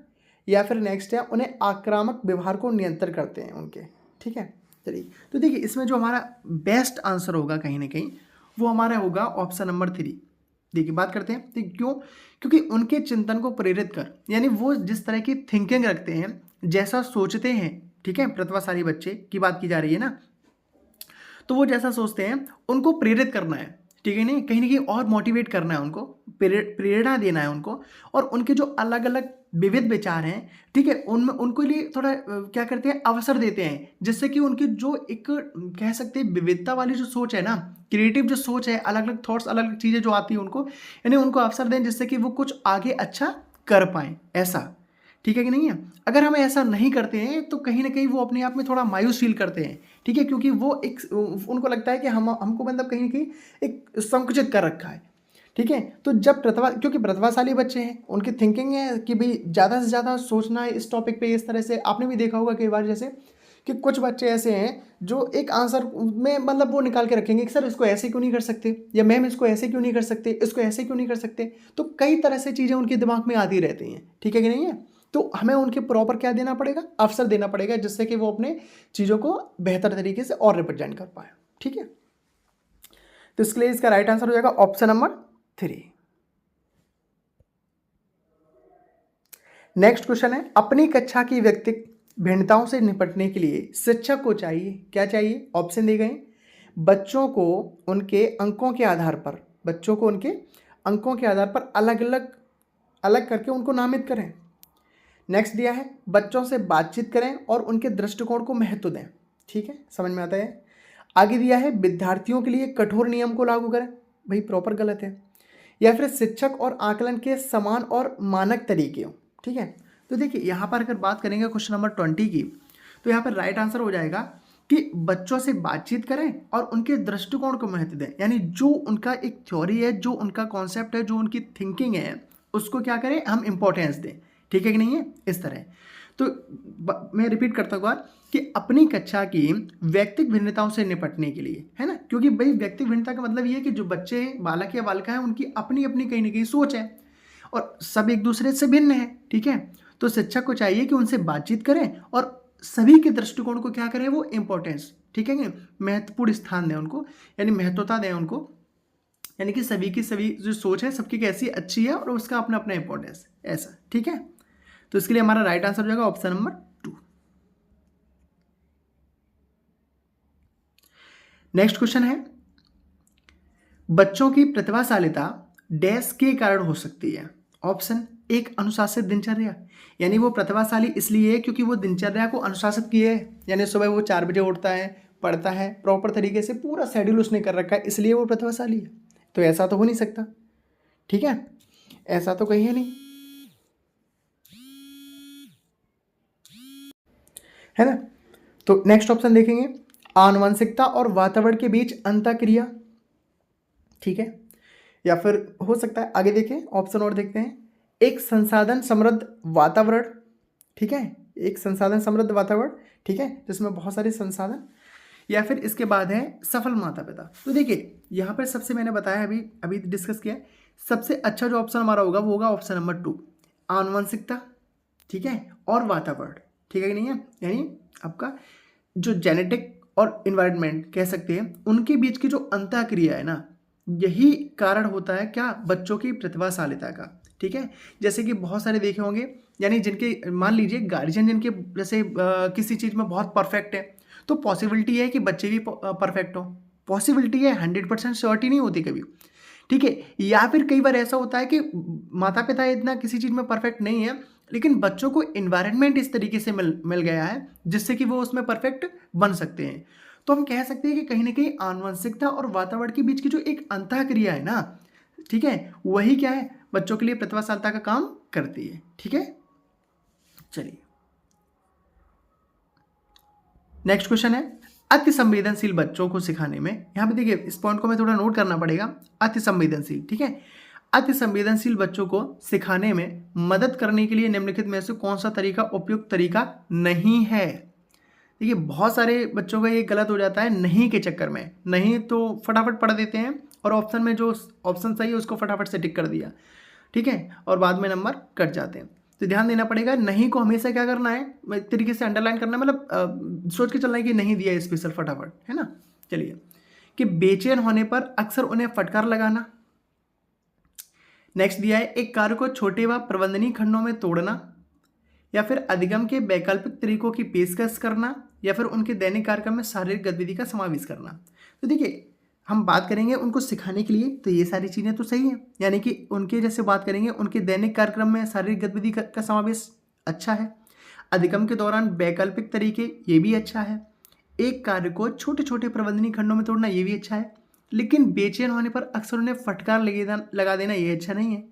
या फिर नेक्स्ट है उन्हें आक्रामक व्यवहार को नियंत्रण करते हैं उनके। ठीक है, चलिए तो देखिए इसमें जो हमारा बेस्ट आंसर होगा कहीं ना कहीं वो हमारा होगा ऑप्शन नंबर 3। देखिए बात करते हैं, तो क्यों? क्योंकि उनके चिंतन को प्रेरित कर, यानी वो जिस तरह की थिंकिंग रखते हैं, जैसा सोचते हैं, ठीक है, प्रतिभाशाली बच्चे की बात की जा रही है ना, तो वो जैसा सोचते हैं उनको प्रेरित करना है, ठीक है, नहीं कहीं ना कहीं और मोटिवेट करना है उनको, प्रेरणा देना है उनको, और उनके जो अलग अलग विविध विचार हैं, ठीक है, उनमें उनको लिए थोड़ा क्या करते हैं, अवसर देते हैं, जिससे कि उनकी जो एक कह सकते हैं विविधता वाली जो सोच है ना, क्रिएटिव जो सोच है, अलग अलग थॉट्स, अलग अलग चीज़ें जो आती हैं उनको, यानी उनको अवसर दें जिससे कि वो कुछ आगे अच्छा कर पाएँ, ऐसा। ठीक है कि नहीं है? अगर हम ऐसा नहीं करते हैं तो कहीं ना कहीं वो अपने आप में थोड़ा मायूस फील करते हैं, ठीक है, क्योंकि वो एक उनको लगता है कि हमको मतलब कहीं ना कहीं एक संकुचित कर रखा है। ठीक है, तो जब क्योंकि प्रतिभाशाली बच्चे हैं, उनकी थिंकिंग है कि भाई ज़्यादा से ज़्यादा सोचना है इस टॉपिक पे, इस तरह से आपने भी देखा होगा कई बार, जैसे कि कुछ बच्चे ऐसे हैं जो एक आंसर में मतलब वो निकाल के रखेंगे कि सर इसको ऐसे क्यों नहीं कर सकते, या मैम इसको ऐसे क्यों नहीं कर सकते, इसको ऐसे क्यों नहीं कर सकते, तो कई तरह से चीज़ें उनके दिमाग में आती रहती हैं। ठीक है कि नहीं है? तो हमें उनके प्रॉपर क्या देना पड़ेगा, अवसर देना पड़ेगा, जिससे कि वो अपने चीज़ों को बेहतर तरीके से और रिप्रेजेंट कर पाए। ठीक है, तो इसके लिए इसका राइट आंसर हो जाएगा ऑप्शन नंबर 3। नेक्स्ट क्वेश्चन है, अपनी कक्षा की भिन्नताओं से निपटने के लिए शिक्षक को चाहिए, क्या चाहिए? ऑप्शन दिए गए, बच्चों को उनके अंकों के आधार पर, बच्चों को उनके अंकों के आधार पर अलग करके उनको नामित करें। नेक्स्ट दिया है, बच्चों से बातचीत करें और उनके दृष्टिकोण को महत्व दें। ठीक है, समझ में आता है। आगे दिया है, विद्यार्थियों के लिए कठोर नियम को लागू करें। भाई प्रॉपर गलत है। या फिर शिक्षक और आकलन के समान और मानक तरीके हों। ठीक है, तो देखिए यहाँ पर अगर बात करेंगे क्वेश्चन नंबर 20 की, तो यहाँ पर राइट आंसर हो जाएगा कि बच्चों से बातचीत करें और उनके दृष्टिकोण को महत्व दें। यानी जो उनका एक थ्योरी है, जो उनका कॉन्सेप्ट है, जो उनकी थिंकिंग है, उसको क्या करें, हम इंपॉर्टेंस दें। ठीक है कि नहीं है? इस तरह। तो मैं रिपीट करता हूँ बार कि अपनी कक्षा की व्यक्तिगत भिन्नताओं से निपटने के लिए, है ना, क्योंकि भाई व्यक्तिगत भिन्नता का मतलब ये है कि जो बच्चे बालक या बालिका है उनकी अपनी अपनी कहीं ना कहीं सोच है और सब एक दूसरे से भिन्न है। ठीक है, तो शिक्षक को चाहिए कि उनसे बातचीत करें और सभी के दृष्टिकोण को क्या करें, वो इंपॉर्टेंस, ठीक है कि महत्वपूर्ण स्थान दें उनको, यानी महत्वता दें उनको, यानी कि सभी की सभी जो सोच है सबकी कैसी अच्छी है और उसका अपना अपना इंपॉर्टेंस ऐसा। ठीक है, तो इसके लिए हमारा राइट आंसर हो जाएगा ऑप्शन नंबर 2। नेक्स्ट क्वेश्चन है, बच्चों की प्रतिभाशालिता डैश के कारण हो सकती है। ऑप्शन 1, अनुशासित दिनचर्या, यानी वो प्रतिभाशाली इसलिए है क्योंकि वो दिनचर्या को अनुशासित किए है, यानी सुबह वो 4 बजे उठता है, पढ़ता है, प्रॉपर तरीके से पूरा शेड्यूल उसने कर रखा है, इसलिए वो प्रतिभाशाली है। तो ऐसा तो हो नहीं सकता। ठीक है, ऐसा तो कहीं है नहीं, है ना। तो नेक्स्ट ऑप्शन देखेंगे, आनुवंशिकता और वातावरण के बीच अंतःक्रिया। ठीक है, या फिर हो सकता है आगे देखें, ऑप्शन और देखते हैं, एक संसाधन समृद्ध वातावरण। ठीक है, एक संसाधन समृद्ध वातावरण, ठीक है, जिसमें बहुत सारे संसाधन, या फिर इसके बाद है सफल माता पिता। तो देखिए यहाँ पर सबसे मैंने बताया अभी डिस्कस किया, सबसे अच्छा जो ऑप्शन हमारा होगा वो होगा ऑप्शन नंबर 2, आनुवंशिकता, ठीक है, और वातावरण। ठीक है कि नहीं है, यानी आपका जो जेनेटिक और इन्वायरमेंट कह सकते हैं उनके बीच की जो अंतःक्रिया है ना, यही कारण होता है क्या, बच्चों की प्रतिभाशालिता का। ठीक है, जैसे कि बहुत सारे देखे होंगे, यानी जिनके मान लीजिए गार्जियन जिनके जैसे किसी चीज़ में बहुत परफेक्ट है, तो पॉसिबिलिटी है कि बच्चे भी परफेक्ट हो, पॉसिबिलिटी है, 100% श्योरिटी नहीं होती कभी। ठीक है, या फिर कई बार ऐसा होता है कि माता पिता इतना किसी चीज़ में परफेक्ट नहीं है, लेकिन बच्चों को इन्वायरमेंट इस तरीके से मिल गया है जिससे कि वो उसमें परफेक्ट बन सकते हैं। तो हम कह सकते हैं कि कहीं ना कहीं आनुवंशिकता और वातावरण के बीच की जो एक अंतःक्रिया है ना, ठीक है, वही क्या है, बच्चों के लिए प्रतिभाशालिता का काम करती है। ठीक है, चलिए नेक्स्ट क्वेश्चन है, अति संवेदनशील बच्चों को सिखाने में, यहाँ पे देखिए इस पॉइंट को मैं थोड़ा नोट करना पड़ेगा, अति संवेदनशील। ठीक है, अति संवेदनशील बच्चों को सिखाने में मदद करने के लिए निम्नलिखित में से कौन सा तरीका उपयुक्त तरीका नहीं है। देखिए बहुत सारे बच्चों का ये गलत हो जाता है, नहीं के चक्कर में, नहीं तो फटाफट पढ़ देते हैं और ऑप्शन में जो ऑप्शन सही है उसको फटाफट से टिक कर दिया, ठीक है, और बाद में नंबर कट जाते हैं। तो ध्यान देना पड़ेगा, नहीं को हमेशा क्या करना है, एक तरीके से अंडरलाइन करना है, मतलब सोच के चलना है कि नहीं दिया है स्पेशल फटाफट, है ना। चलिए, कि बेचैन होने पर अक्सर उन्हें फटकार लगाना। नेक्स्ट दिया है, एक कार्य को छोटे व प्रबंधनीय खंडों में तोड़ना, या फिर अधिगम के वैकल्पिक तरीकों की पेशकश करना, या फिर उनके दैनिक कार्यक्रम में शारीरिक गतिविधि का समावेश करना। तो देखिए हम बात करेंगे उनको सिखाने के लिए, तो ये सारी चीज़ें तो सही हैं, यानी कि उनके जैसे बात करेंगे उनके दैनिक कार्यक्रम में शारीरिक गतिविधि का समावेश अच्छा है, अधिगम के दौरान वैकल्पिक तरीके ये भी अच्छा है, एक कार्य को छोटे छोटे प्रबंधनीय खंडों में तोड़ना ये भी अच्छा है, लेकिन बेचैन होने पर अक्सर उन्हें फटकार लगा देना ये अच्छा नहीं है।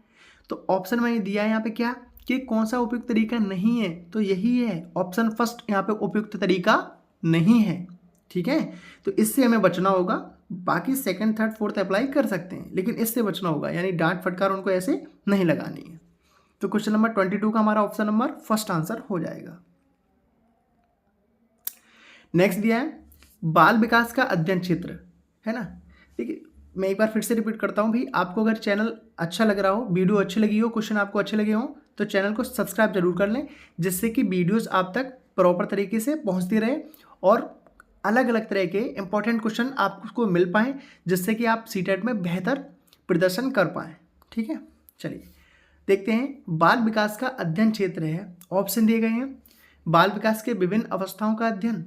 तो ऑप्शन में दिया है यहाँ पे क्या, कि कौन सा उपयुक्त तरीका नहीं है, तो यही है ऑप्शन फर्स्ट, यहाँ पे उपयुक्त तरीका नहीं है। ठीक है, तो इससे हमें बचना होगा, बाकी सेकंड थर्ड फोर्थ अप्लाई कर सकते हैं, लेकिन इससे बचना होगा, यानी डांट फटकार उनको ऐसे नहीं लगानी है। तो क्वेश्चन नंबर 22 का हमारा ऑप्शन नंबर फर्स्ट आंसर हो जाएगा। नेक्स्ट दिया है, बाल विकास का अध्ययन क्षेत्र, है ना। देखिए मैं एक बार फिर से रिपीट करता हूँ, भाई आपको अगर चैनल अच्छा लग रहा हो, वीडियो अच्छी लगी हो, क्वेश्चन आपको अच्छे लगे हों, तो चैनल को सब्सक्राइब जरूर कर लें, जिससे कि वीडियोस आप तक प्रॉपर तरीके से पहुंचती रहे और अलग अलग तरह के इंपॉर्टेंट क्वेश्चन आपको मिल पाएँ, जिससे कि आप सीटेट में बेहतर प्रदर्शन कर पाएँ। ठीक है, चलिए देखते हैं, बाल विकास का अध्ययन क्षेत्र है, ऑप्शन दिए गए हैं, बाल विकास के विभिन्न अवस्थाओं का अध्ययन,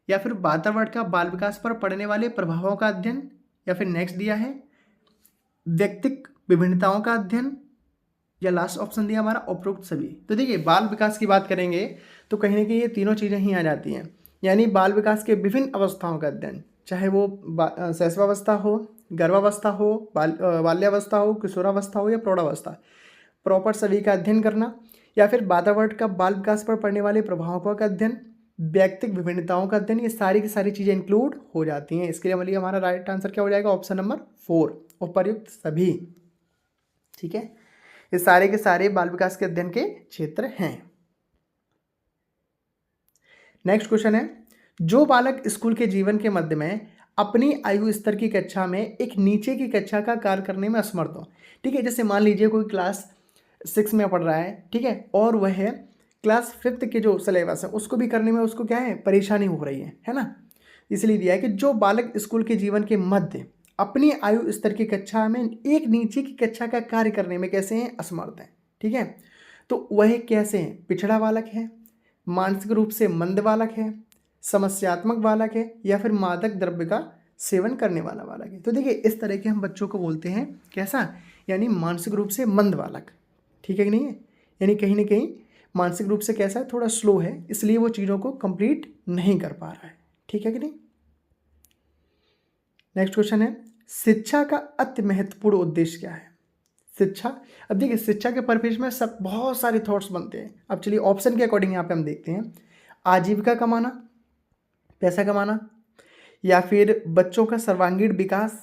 या फिर वातावरण का बाल विकास पर पड़ने वाले प्रभावों का अध्ययन, या फिर नेक्स्ट दिया है व्यक्तिक विभिन्नताओं का अध्ययन, या लास्ट ऑप्शन दिया हमारा उपरोक्त सभी। तो देखिए बाल विकास की बात करेंगे तो कहीं ना कहीं ये तीनों चीज़ें ही आ जाती हैं, यानी बाल विकास के विभिन्न अवस्थाओं का अध्ययन, चाहे वो शैशवावस्था हो, गर्भावस्था हो, बाल्यावस्था हो, किशोरावस्था हो या प्रौढ़ावस्था, प्रॉपर सभी का अध्ययन करना, या फिर वातावरण का बाल विकास पर पड़ने वाले प्रभावों का अध्ययन, व्यक्तिक विभिन्नताओं का अध्ययन, ये सारी की सारी चीज़ें इंक्लूड हो जाती हैं। इसके लिए हमारे हमारा राइट आंसर क्या हो जाएगा? ऑप्शन नंबर 4, उपर्युक्त सभी। ठीक है, ये सारे के सारे बाल विकास के अध्ययन के क्षेत्र हैं। नेक्स्ट क्वेश्चन है, जो बालक स्कूल के जीवन के मध्य में अपनी आयु स्तर की कक्षा में एक नीचे की कक्षा का कार्य करने में असमर्थ हो। ठीक है, जैसे मान लीजिए कोई क्लास 6 में पढ़ रहा है, ठीक है, और वह क्लास 5 के जो सिलेबस है उसको भी करने में उसको क्या है, परेशानी हो रही है ना। इसलिए दिया है कि जो बालक स्कूल के जीवन के मध्य अपनी आयु स्तर की कक्षा में एक नीचे की कक्षा का कार्य करने में कैसे हैं, असमर्थ हैं। ठीक है, तो वह कैसे हैं, पिछड़ा बालक है, मानसिक रूप से मंद बालक है, समस्यात्मक बालक है, या फिर मादक द्रव्य का सेवन करने वाला बालक है। तो देखिए इस तरह के हम बच्चों को बोलते हैं कैसा, यानी मानसिक रूप से मंद बालक। ठीक है कि नहीं है, यानी कहीं ना कहीं मानसिक रूप से कैसा है, थोड़ा स्लो है, इसलिए वो चीज़ों को कंप्लीट नहीं कर पा रहा है। ठीक है कि नहीं। नेक्स्ट क्वेश्चन है, शिक्षा का अति महत्वपूर्ण उद्देश्य क्या है? शिक्षा, अब देखिए शिक्षा के परिपेक्ष में सब बहुत सारे थॉट्स बनते हैं। अब चलिए ऑप्शन के अकॉर्डिंग यहाँ पे हम देखते हैं, आजीविका कमाना, पैसा कमाना, या फिर बच्चों का सर्वांगीण विकास।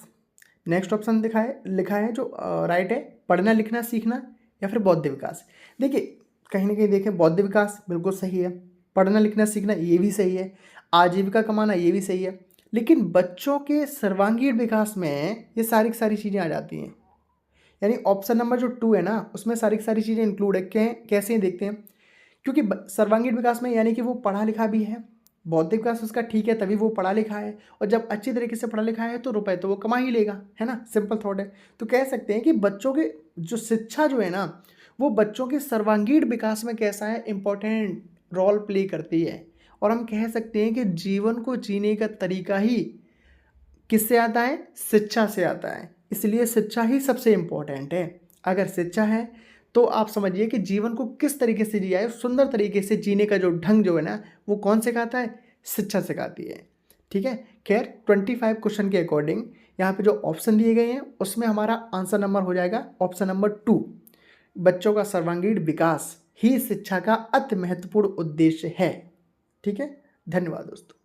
नेक्स्ट ऑप्शन लिखा है जो राइट है, पढ़ना लिखना सीखना, या फिर बौद्ध विकास। देखिए कहीं ना कहीं देखें, बौद्ध विकास बिल्कुल सही है, पढ़ना लिखना सीखना ये भी सही है, आजीविका कमाना ये भी सही है, लेकिन बच्चों के सर्वांगीण विकास में ये सारी की सारी चीज़ें आ जाती हैं। यानी ऑप्शन नंबर जो 2 है ना, उसमें सारी की सारी चीज़ें इंक्लूड है। कैसे देखते हैं, क्योंकि सर्वांगीण विकास में यानी कि वो पढ़ा लिखा भी है, बौद्धिक विकास उसका ठीक है तभी वो पढ़ा लिखा है, और जब अच्छी तरीके से पढ़ा लिखा है तो रुपए तो वो कमा ही लेगा, है ना, सिंपल थॉट है। तो कह सकते हैं कि बच्चों के जो शिक्षा जो है ना, वो बच्चों के सर्वांगीण विकास में कैसा है, इंपॉर्टेंट रोल प्ले करती है। और हम कह सकते हैं कि जीवन को जीने का तरीका ही किससे आता है, शिक्षा से आता है। इसलिए शिक्षा ही सबसे इम्पोर्टेंट है। अगर शिक्षा है तो आप समझिए कि जीवन को किस तरीके से जिया है, सुंदर तरीके से जीने का जो ढंग जो है ना, वो कौन सिखाता है, शिक्षा सिखाती है। ठीक है, खैर 25 क्वेश्चन के अकॉर्डिंग यहाँ पे जो ऑप्शन दिए गए हैं उसमें हमारा आंसर नंबर हो जाएगा ऑप्शन नंबर 2, बच्चों का सर्वांगीण विकास ही शिक्षा का अति महत्वपूर्ण उद्देश्य है। ठीक है, धन्यवाद दोस्तों।